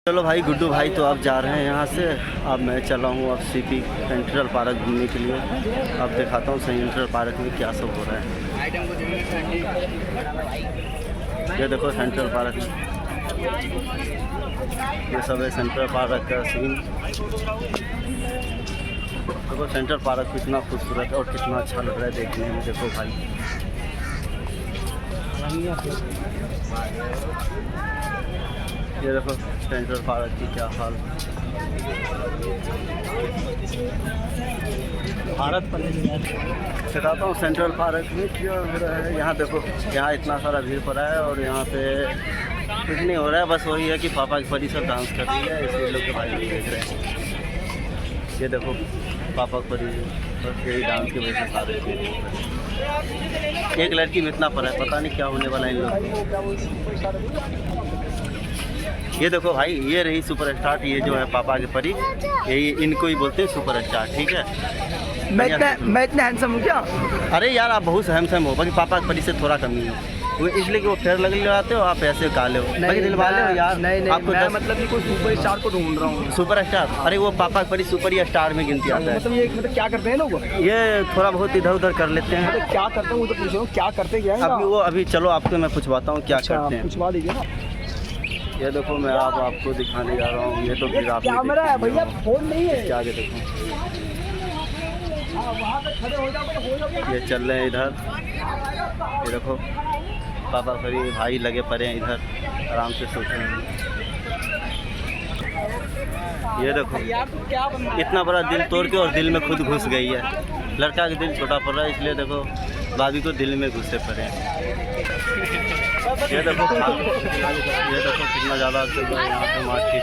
चलो भाई गुड्डू भाई तो अब जा रहे हैं यहाँ से। अब मैं चला हूँ अब सीपी सेंट्रल पार्क घूमने के लिए। अब दिखाता हूँ सेंट्रल पार्क में क्या सब हो रहा है। ये देखो सेंट्रल पार्क में ये सब है सेंट्रल पार्क का सीन। देखो सेंट्रल पार्क कितना खूबसूरत है और कितना अच्छा लग रहा है देखने में। देखो भाई ये देखो सेंट्रल पार्क की क्या हाल। भारत पर दिखाता हूँ सेंट्रल पार्क में क्या हो रहा है। यहाँ देखो यहाँ इतना सारा भीड़ पड़ा है और यहाँ पे कुछ नहीं हो रहा है। बस वही है कि पापा की परी सब डांस कर रही है इसलिए लोग के भाई देख रहे हैं। ये देखो पापा की परी बस यही डांस की वजह से सारे एक लड़की में इतना पड़ा है पता नहीं क्या होने वाला है इन लोग। ये देखो भाई ये रही सुपरस्टार। ये जो है पापा की परी यही इनको ही बोलते हैं सुपरस्टार। ठीक है मैं इतना हैंडसम हूँ क्या? अरे यार आप बहुत हैंडसम हो बाकी पापा की परी से थोड़ा कमी हो। वो इसलिए कि वो फेयर लगने लगाते हो आप ऐसे काले हो बाकी दिल वाले हो यार। नहीं आपको मैं मतलब कि कोई सुपर स्टार को ढूंढ रहा हूँ। सुपरस्टार अरे वो पापा की परी सुपर स्टार में गिनती आता है। मतलब ये क्या करते हैं लोग? ये थोड़ा बहुत इधर उधर कर लेते हैं। मतलब क्या करते हैं वो तो पूछ रहा हूँ, क्या करते क्या है? अभी चलो आपको मैं पूछवाता हूँ क्या करते हैं। पूछवा दीजिए ना। ये देखो मैं आपको दिखाने जा रहा हूँ। ये तो फिर आप कैमरा है भैया, फोन नहीं है। आगे देखो वहाँ पे खड़े हो जाओ। ये चल रहे हैं इधर। ये देखो पापा परी भाई लगे पड़े हैं इधर आराम से सोच रहे हैं। ये देखो इतना बड़ा दिल तोड़ के और दिल में खुद घुस गई है। लड़का का दिल छोटा पड़ रहा है इसलिए देखो भाभी को दिल में घुसे पड़े हैं। ये देखो कितना ज़्यादा चल रहा है यहाँ पे मार्केट।